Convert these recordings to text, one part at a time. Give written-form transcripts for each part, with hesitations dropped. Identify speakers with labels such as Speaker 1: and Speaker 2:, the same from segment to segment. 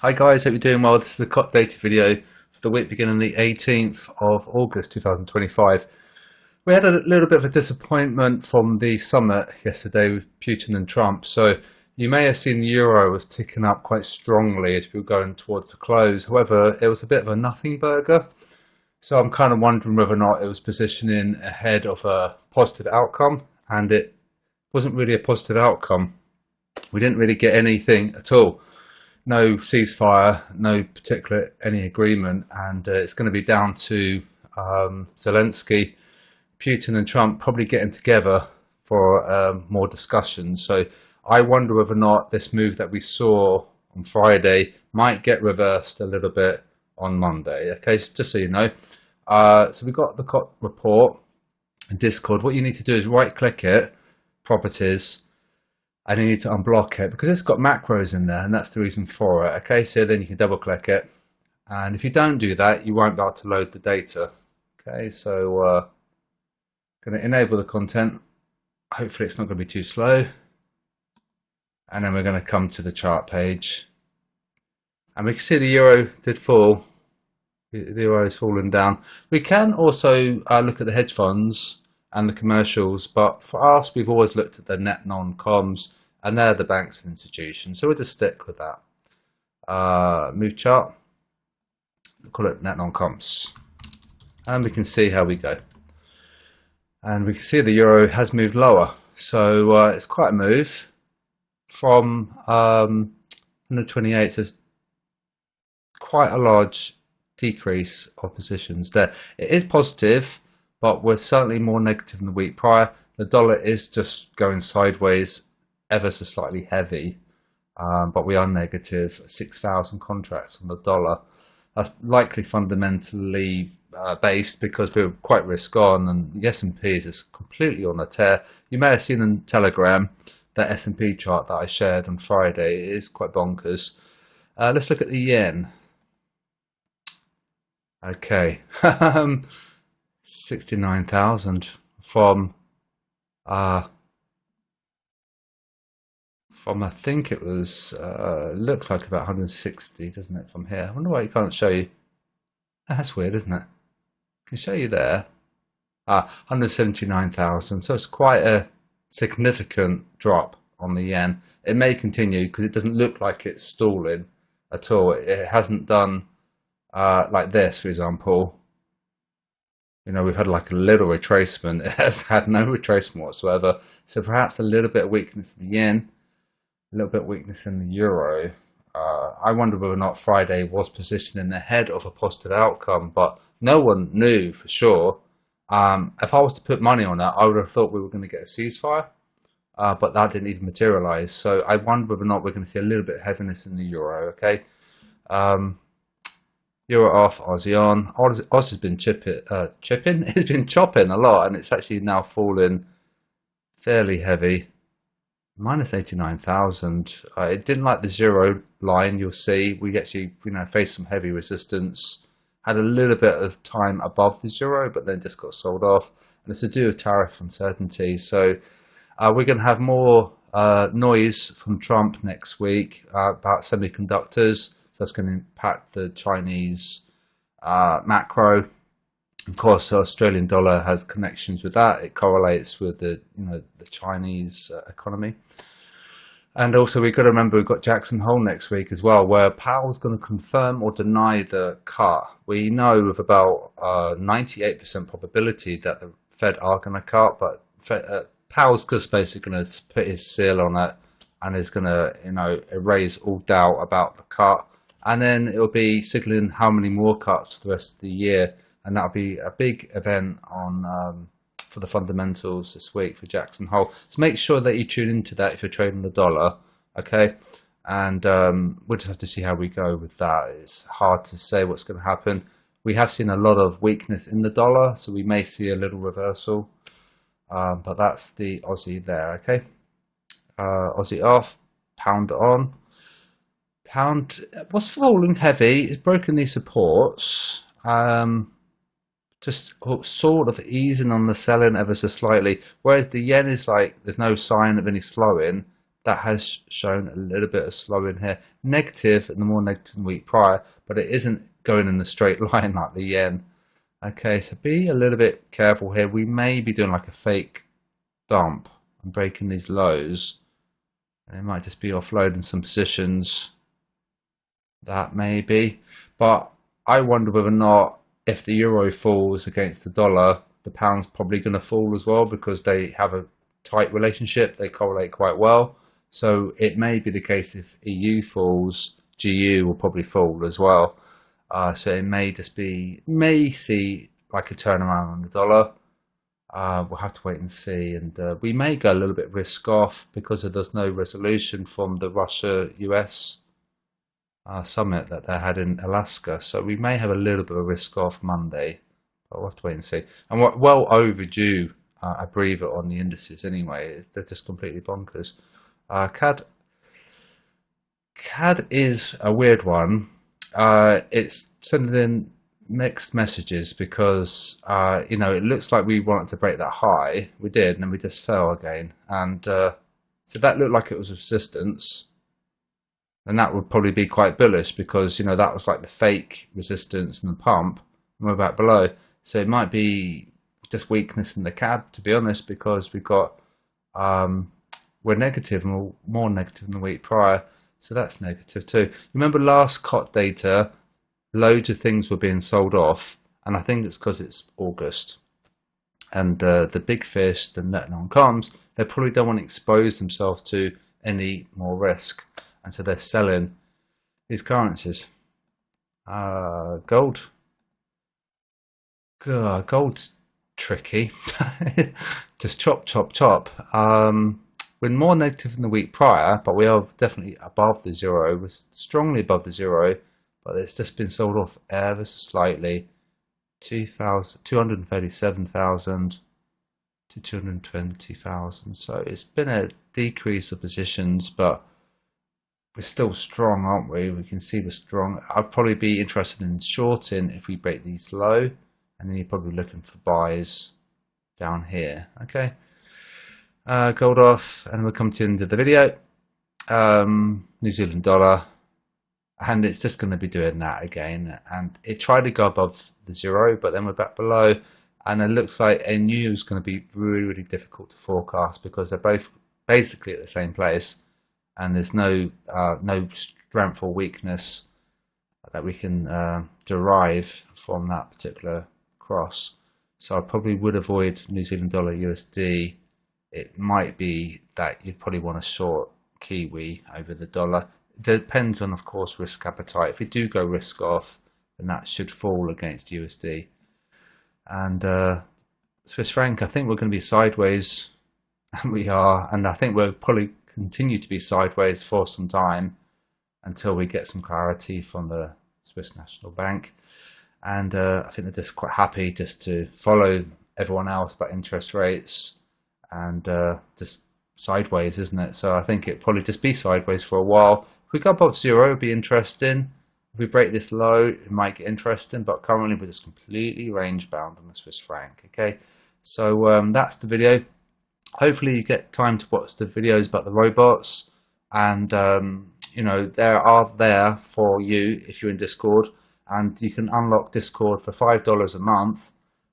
Speaker 1: Hi guys, hope you're doing well. This is the COT data video for the week beginning the 18th of August 2025. We had a little bit of a disappointment from the summit yesterday with Putin and Trump. So you may have seen the euro was ticking up quite strongly as we were going towards the close. However, it was a bit of a nothing burger. So I'm kind of wondering whether or not it was positioning ahead of a positive outcome, and it wasn't really a positive outcome. We didn't really get anything at all. No ceasefire, no particular any agreement, and it's going to be down to Zelensky, Putin and Trump probably getting together for more discussions. So I wonder whether or not this move that we saw on Friday might get reversed a little bit on Monday. Okay, so just so you know. So we've got the COT report in Discord. What you need to do is right click it, properties, and you need to unblock it because it's got macros in there, and that's the reason for it. Okay, so then you can double click it, and if you don't do that, you won't be able to load the data. Okay, so going to enable the content. Hopefully it's not going to be too slow, and then we're going to come to the chart page, and we can see the euro did fall. The euro is falling down. We can also look at the hedge funds and the commercials, but for us, we've always looked at the net non-coms, and they're the banks and institutions, so we'll just stick with that. Move chart, we'll call it net non-coms, and we can see how we go. And we can see the euro has moved lower, so it's quite a move from 128. So there's quite a large decrease of positions there. It is positive, but we're certainly more negative than the week prior. The dollar is just going sideways, ever so slightly heavy, but we are negative 6,000 contracts on the dollar. That's likely fundamentally based because we're quite risk on, and the S&P is just completely on a tear. You may have seen in Telegram that S&P chart that I shared on Friday. It is quite bonkers. Let's look at the yen. Okay. 69,000 from I think it was looks like about 160, doesn't it, from here? I wonder why it can't show you. That's weird, isn't it? I can show you there. 179,000. So it's quite a significant drop on the yen. It may continue because it doesn't look like it's stalling at all. It hasn't done like this, for example. You know, we've had like a little retracement. It has had no retracement whatsoever. So perhaps a little bit of weakness in the yen, a little bit of weakness in the euro. I wonder whether or not Friday was positioning ahead of a positive outcome, but no one knew for sure. If I was to put money on that, I would have thought we were going to get a ceasefire, but that didn't even materialize. So I wonder whether or not we're going to see a little bit of heaviness in the euro. Okay. Euro off, Aussie on. Oz has been chipping. It's been chopping a lot, and it's actually now falling fairly heavy. Minus 89,000. It didn't like the zero line. You'll see we actually, faced some heavy resistance. Had a little bit of time above the zero, but then just got sold off. And it's to do with tariff uncertainty. So we're going to have more noise from Trump next week about semiconductors. So that's going to impact the Chinese macro. Of course, the Australian dollar has connections with that. It correlates with the Chinese economy. And also, we've got to remember we've got Jackson Hole next week as well, where Powell's going to confirm or deny the cut. We know with about 98% probability that the Fed are going to cut, but Powell's just basically going to put his seal on it and is going to erase all doubt about the cut. And then it'll be signaling how many more cuts for the rest of the year. And that'll be a big event on for the fundamentals this week for Jackson Hole. So make sure that you tune into that if you're trading the dollar, okay? And we'll just have to see how we go with that. It's hard to say what's going to happen. We have seen a lot of weakness in the dollar, so we may see a little reversal. But that's the Aussie there, okay? Aussie off, pound on. Pound was falling heavy. It's broken these supports. Just sort of easing on the selling ever so slightly. Whereas the yen is like, there's no sign of any slowing. that has shown a little bit of slowing here. Negative, and the more negative than the week prior, but it isn't going in a straight line like the yen. Okay, so be a little bit careful here. We may be doing like a fake dump and breaking these lows. And it might just be offloading some positions. That may be. But I wonder whether or not if the euro falls against the dollar, the pound's probably going to fall as well, because they have a tight relationship. They correlate quite well. So it may be the case if EU falls, GU will probably fall as well. So it may just be, may see like a turnaround on the dollar. We'll have to wait and see. And we may go a little bit risk off because there's no resolution from the Russia-US summit that they had in Alaska. So we may have a little bit of risk off Monday. But we'll have to wait and see. And we're well overdue a breather on the indices anyway. They're just completely bonkers. CAD is a weird one. It's sending in mixed messages because you know, it looks like we wanted to break that high. We did, and then we just fell again. And so that looked like it was resistance, and that would probably be quite bullish because, you know, that was like the fake resistance and the pump, and we're back below. So it might be just weakness in the CAD, to be honest, because we've got we're negative, and we're more negative than the week prior. So that's negative too. Remember last COT data, loads of things were being sold off, and I think it's because it's August. And the big fish, the net non-coms, they probably don't want to expose themselves to any more risk. And so they're selling these currencies. Gold. Gold's tricky. Just chop, chop, chop. We're more negative than the week prior, but we are definitely above the zero. We're strongly above the zero, but it's just been sold off ever so slightly. 237,000 to 220,000. So it's been a decrease of positions, but we're still strong, aren't we? We can see we're strong. I'd probably be interested in shorting if we break these low, and then you're probably looking for buys down here. Okay. Gold off, and we'll come to the end of the video. New Zealand dollar, and it's just going to be doing that again. And it tried to go above the zero, but then we're back below, and it looks like NU is going to be really, really difficult to forecast because they're both basically at the same place, and there's no strength or weakness that we can derive from that particular cross. So I probably would avoid New Zealand dollar USD. It might be that you'd probably want to short Kiwi over the dollar. It depends on, of course, risk appetite. If we do go risk off, then that should fall against USD. And Swiss franc, I think we're going to be sideways. And we are. And I think we'll probably continue to be sideways for some time until we get some clarity from the Swiss National Bank. And I think they're just quite happy just to follow everyone else about interest rates. And just sideways, isn't it? So I think it'd probably just be sideways for a while. If we go above zero, it'd be interesting. If we break this low, it might get interesting, but currently we're just completely range bound on the Swiss franc. Okay, so that's the video. Hopefully you get time to watch the videos about the robots, and you know, they are there for you if you're in Discord, and you can unlock Discord for $5 a month.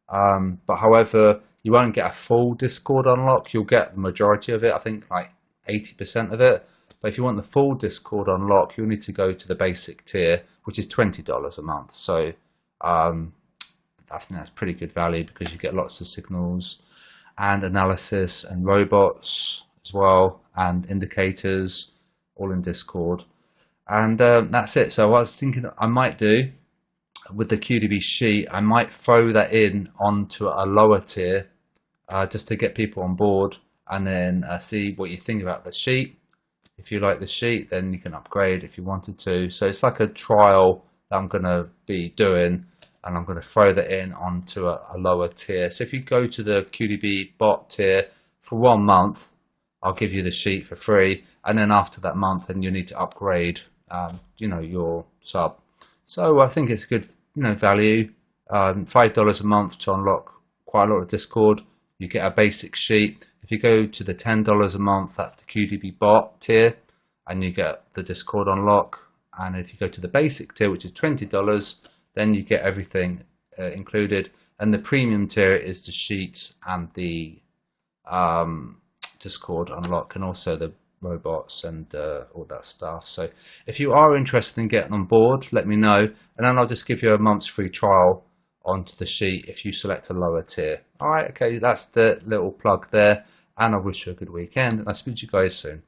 Speaker 1: But however, you won't get a full Discord unlock. You'll get the majority of it, I think like 80% of it. But if you want the full Discord unlock, you'll need to go to the basic tier, which is $20 a month. So I think that's pretty good value because you get lots of signals and analysis and robots as well, and indicators all in Discord. And that's it. So what I was thinking I might do with the QDB sheet, I might throw that in onto a lower tier just to get people on board, and then see what you think about the sheet. If you like the sheet, then you can upgrade if you wanted to. So it's like a trial that I'm going to be doing, and I'm going to throw that in onto a lower tier. So if you go to the QDB bot tier for 1 month, I'll give you the sheet for free, and then after that month, then you need to upgrade you know, your sub. So I think it's a good, you know, value. $5 a month to unlock quite a lot of Discord. you get a basic sheet. If you go to the $10 a month, that's the QDB bot tier, and you get the Discord unlock. And if you go to the basic tier, which is $20, then you get everything included. And the premium tier is the sheets and the Discord unlock, and also the robots and all that stuff. So if you are interested in getting on board, let me know, and then I'll just give you a month's free trial onto the sheet if you select a lower tier. All right, okay, that's the little plug there, and I wish you a good weekend, and I'll speak to you guys soon.